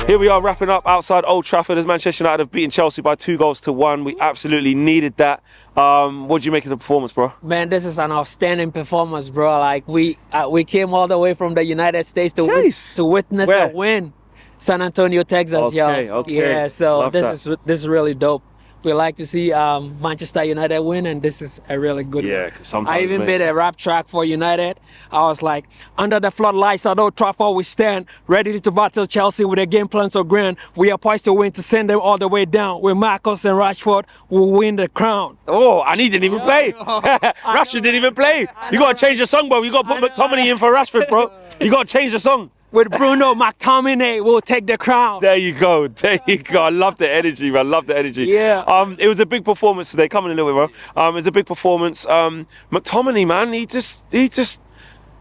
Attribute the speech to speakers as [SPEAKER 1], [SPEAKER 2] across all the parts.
[SPEAKER 1] Here we are wrapping up outside Old Trafford as Manchester United have beaten Chelsea by 2-1. We absolutely needed that. What do you make of the performance, bro?
[SPEAKER 2] Man, this is an outstanding performance, bro. Like we came all the way from the United States to witness a win. San Antonio, Texas,
[SPEAKER 1] Okay.
[SPEAKER 2] Yeah, so
[SPEAKER 1] Love
[SPEAKER 2] this is really dope. We like to see Manchester United win, and this is a really good one.
[SPEAKER 1] Yeah, because sometimes
[SPEAKER 2] I even made a rap track for United. I was like, under the floodlights at Old Trafford we stand, ready to battle Chelsea with a game plan so grand. We are poised to win to send them all the way down. With Marcus and Rashford, we'll win the crown.
[SPEAKER 1] Oh, and he didn't even play. Rashford didn't even play. You got to change the song, bro. You got to put McTominay in for Rashford, bro. You got to change the song.
[SPEAKER 2] With Bruno McTominay, we'll take the crown.
[SPEAKER 1] There you go. I love the energy, man. Love the energy.
[SPEAKER 2] Yeah.
[SPEAKER 1] It was a big performance today. Come on a little bit, bro. It was a big performance. McTominay, man, he just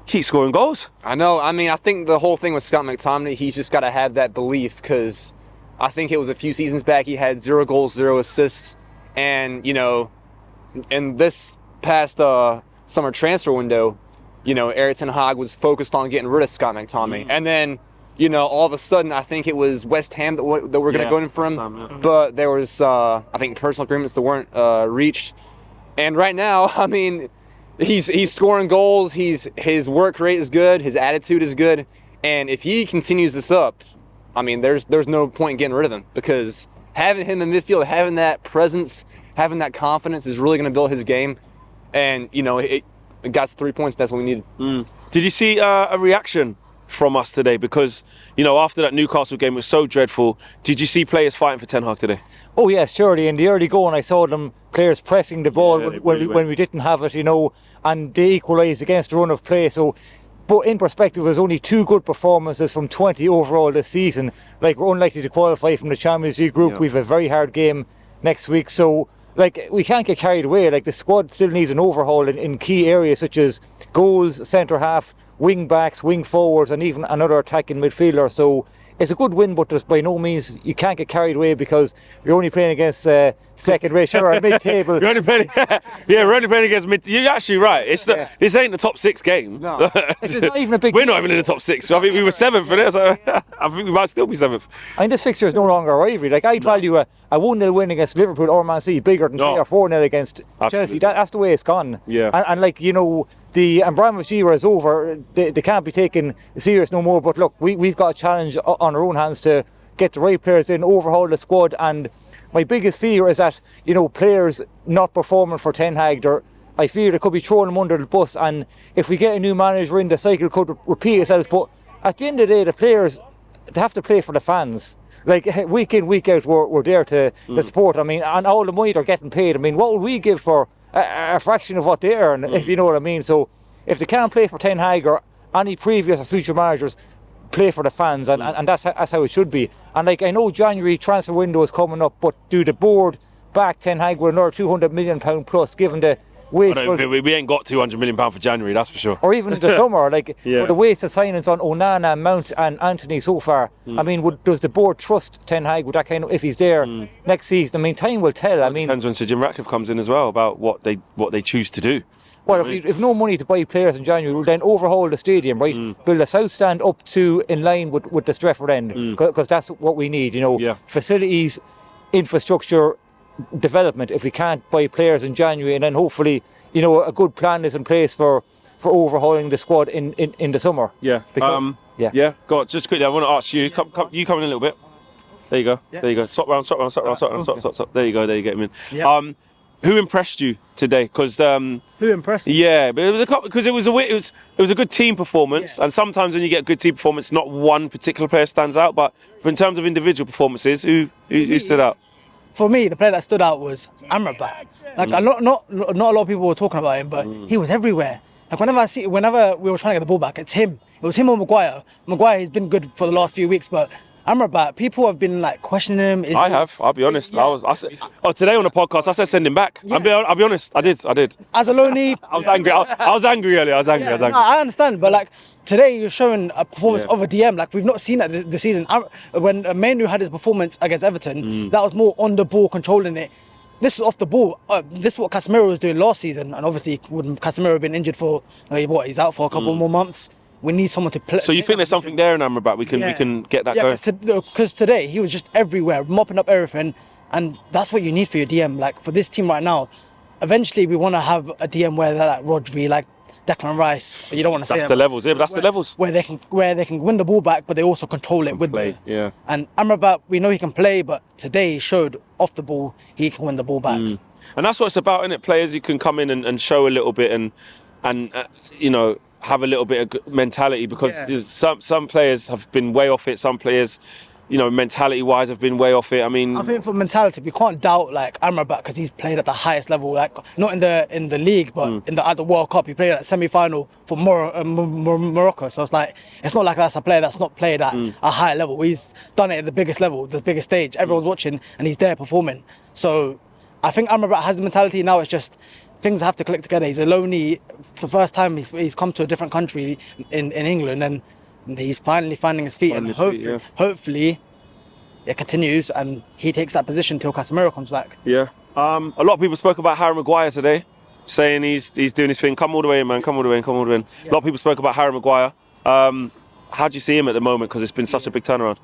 [SPEAKER 1] keeps scoring goals.
[SPEAKER 3] I know. I mean, I think the whole thing with Scott McTominay, he's just got to have that belief, because I think it was a few seasons back he had 0 goals, 0 assists, and in this past summer transfer window, Erik ten Hag was focused on getting rid of Scott McTominay. And then, all of a sudden, I think it was West Ham that were going to go in for him. But there was, I think, personal agreements that weren't reached. And right now, I mean, he's scoring goals. His work rate is good. His attitude is good. And if he continues this up, I mean, there's no point in getting rid of him, because having him in midfield, having that presence, having that confidence is really going to build his game. And, it got us 3 points. That's what we needed.
[SPEAKER 1] Did you see a reaction from us today? Because, after that Newcastle game was so dreadful, did you see players fighting for Ten Hag today?
[SPEAKER 4] Oh, yes, surely. In the early going, I saw them players pressing the ball when we didn't have it, and they equalised against the run of play. So, but in perspective, there's only 2 good performances from 20 overall this season. Like, we're unlikely to qualify from the Champions League group. We have a very hard game next week. So, we can't get carried away. The squad still needs an overhaul in key areas such as goals, centre half, wing backs, wing forwards, and even another attacking midfielder. So it's a good win, but there's by no means you can't get carried away, because you're only playing against second rate, or mid-table.
[SPEAKER 1] We're only playing against mid. You're actually right. This ain't the top 6 game.
[SPEAKER 4] No, it's not even a big.
[SPEAKER 1] We're not even in the top 6. I think we were 7th in it. So I think we might still be 7th.
[SPEAKER 4] I mean, this fixture is no longer a rivalry. I'd value a 1-0 win against Liverpool or Man City bigger than 3 or 4-0 against Chelsea. That's the way it's gone.
[SPEAKER 1] Yeah.
[SPEAKER 4] And the Abramovich era is over. They can't be taken serious no more. But look, we've got a challenge on our own hands to get the right players in, overhaul the squad. And my biggest fear is that players not performing for Ten Hag. I fear they could be throwing them under the bus. And if we get a new manager in, the cycle could repeat itself. But at the end of the day, the players, they have to play for the fans. Week in, week out, we're there to support. I mean, and all the money they're getting paid. I mean, what would we give for a fraction of what they earn, if you know what I mean? So if they can't play for Ten Hag or any previous or future managers, play for the fans, and that's how it should be. And I know January transfer window is coming up, but do the board back Ten Hag with another £200 million plus, given the waste?
[SPEAKER 1] We ain't got £200 million for January, that's for sure.
[SPEAKER 4] Or even the summer, for the wasted signings on Onana, Mount and Anthony so far. I mean, does the board trust Ten Hag with that kind of, if he's there next season? I mean, time will tell. I mean,
[SPEAKER 1] depends when Sir Jim Ratcliffe comes in as well, about what they choose to do.
[SPEAKER 4] Well, if no money to buy players in January, we'll then overhaul the stadium, right? Build the south stand up to in line with the Stretford end, because that's what we need. Facilities, infrastructure, development. If we can't buy players in January, and then hopefully, a good plan is in place for overhauling the squad in the summer.
[SPEAKER 1] Yeah.
[SPEAKER 4] Yeah.
[SPEAKER 1] Go on, just quickly, I want to ask you. You come in a little bit. There you go. Yeah. There you go. Swap round. There you go. There you get him in. Yeah. Who impressed you today? Because
[SPEAKER 5] who impressed me?
[SPEAKER 1] Yeah, but it was a couple, because it was a good team performance, and sometimes when you get a good team performance, not one particular player stands out, but in terms of individual performances, who stood out?
[SPEAKER 5] For me, the player that stood out was Amrabat. Not a lot of people were talking about him, but he was everywhere. Whenever we were trying to get the ball back, it's him. It was him or McGuire. McGuire has been good for the last few weeks, but Amrabat, people have been questioning him. I'll be honest.
[SPEAKER 1] Yeah. Today on the podcast, I said send him back. Yeah. I'll be honest. I did.
[SPEAKER 5] As a loanee,
[SPEAKER 1] I was angry. I was angry earlier.
[SPEAKER 5] I understand, but today you're showing a performance of a DM. We've not seen that this season. When Manu had his performance against Everton, that was more on the ball, controlling it. This was off the ball. This is what Casemiro was doing last season, and obviously, would Casemiro been injured for he's out for a couple more months. we need someone to play.
[SPEAKER 1] So you think there's something there in Amrabat? We can get that going.
[SPEAKER 5] Because today he was just everywhere, mopping up everything, and that's what you need for your DM. Like for this team right now, eventually we want to have a DM where they're like Rodri, like Declan Rice. But you don't want to say
[SPEAKER 1] That's the levels, yeah. But that's the levels.
[SPEAKER 5] Where they can win the ball back, but they also control it with
[SPEAKER 1] play. Yeah.
[SPEAKER 5] And Amrabat, we know he can play, but today he showed off the ball he can win the ball back.
[SPEAKER 1] And that's what it's about, isn't it? Players who can come in and show a little bit and you know, have a little bit of mentality, because some players have been way off it. Some players, you know, mentality-wise have been way off it. I mean,
[SPEAKER 5] I think for mentality, we can't doubt like Amrabat because he's played at the highest level. Like not in the league, but at the World Cup, he played at semi-final for Morocco. So it's like it's not like that's a player that's not played at a high level. He's done it at the biggest level, the biggest stage. Everyone's watching, and he's there performing. So I think Amrabat has the mentality. Now it's just things have to click together. He's a lonely. For the first time, he's come to a different country in England, and he's finally finding his feet. Hopefully, it continues, and he takes that position till Casemiro comes back.
[SPEAKER 1] Yeah. A lot of people spoke about Harry McGuire today, saying he's doing his thing. Come all the way in, man. Come all the way in. Come all the way in. A lot of people spoke about Harry McGuire. How do you see him at the moment? Because it's been such a big turnaround.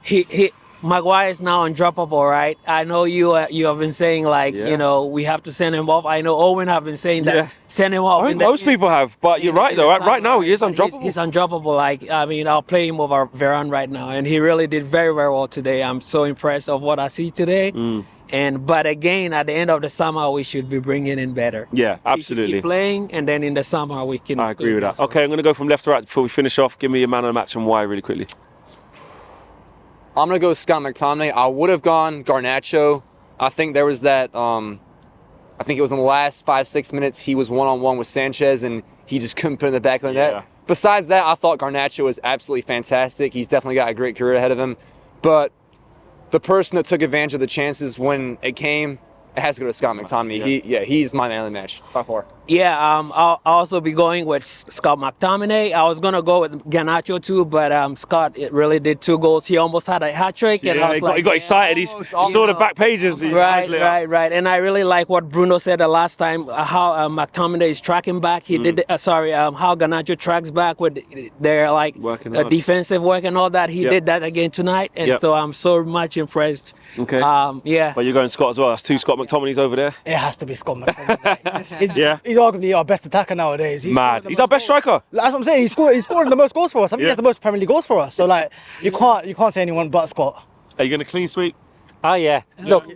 [SPEAKER 2] Maguire is now undroppable, right? I know you have been saying like, you know, we have to send him off. I know Owen have been saying that send him off.
[SPEAKER 1] I think most people have, but you're right though. Right now he is undroppable.
[SPEAKER 2] He's undroppable. Like, I mean, I'll play him over Varane right now, and he really did very, very well today. I'm so impressed of what I see today. But again, at the end of the summer, we should be bringing in better.
[SPEAKER 1] Yeah, absolutely.
[SPEAKER 2] Keep playing, and then in the summer we can.
[SPEAKER 1] I agree with that. Okay, I'm going to go from left to right before we finish off. Give me your man of the match and why really quickly.
[SPEAKER 3] I'm going to go Scott McTominay. I would have gone Garnacho. I think there was that, I think it was in the last 5-6 minutes, he was one-on-one with Sanchez, and he just couldn't put in the back of the net. Besides that, I thought Garnacho was absolutely fantastic. He's definitely got a great career ahead of him. But the person that took advantage of the chances when it came, it has to go to Scott McTominay. He's my man of the match, by far.
[SPEAKER 2] Yeah, I'll also be going with Scott McTominay. I was gonna go with Garnacho too, but Scott really did 2 goals. He almost had a hat trick, and I was
[SPEAKER 1] he got excited. He saw the back pages.
[SPEAKER 2] Right. And I really like what Bruno said the last time. How McTominay is tracking back. He did. How Garnacho tracks back with their like defensive work and all that. He did that again tonight, and so I'm so much impressed.
[SPEAKER 1] Okay. But you're going Scott as well. That's 2 Scott McTominays over there.
[SPEAKER 5] It has to be Scott McTominay. He's arguably our best attacker nowadays. He's
[SPEAKER 1] our best striker.
[SPEAKER 5] That's what I'm saying. He's scoring the most goals for us. I think he has the most Premier League goals for us. So like, you can't say anyone but Scott.
[SPEAKER 1] Are you going to clean sweep?
[SPEAKER 4] Oh yeah. Look,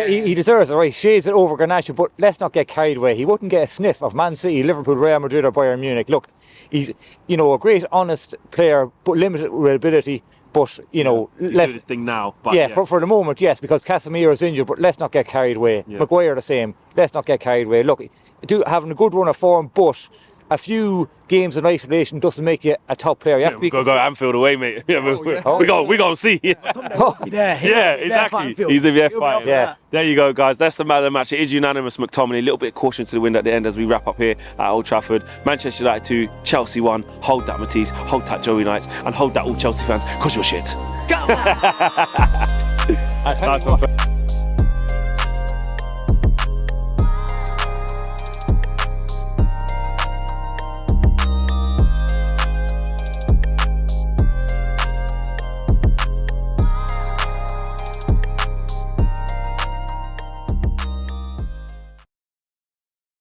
[SPEAKER 4] he deserves it, right? Shades it over Garnacho, but let's not get carried away. He wouldn't get a sniff of Man City, Liverpool, Real Madrid, or Bayern Munich. Look, he's a great, honest player, but limited ability. But let's
[SPEAKER 1] do this thing now. But
[SPEAKER 4] for the moment, yes, because Casemiro is injured. But let's not get carried away. McGuire the same. Let's not get carried away. Look, having a good run of form, but a few games in isolation doesn't make you a top player. You have to be.
[SPEAKER 1] Go Anfield away, mate. We go see. Exactly. He's the VF fighter.
[SPEAKER 4] Yeah.
[SPEAKER 1] There you go, guys. That's the man of the match. It is unanimous. McTominay. A little bit of caution to the wind at the end as we wrap up here at Old Trafford. Manchester United 2, Chelsea 1. Hold that, Matisse. Hold that, Joey Knights, and hold that, all Chelsea fans, 'cause you're shit.
[SPEAKER 2] Come on.
[SPEAKER 1] Nice one.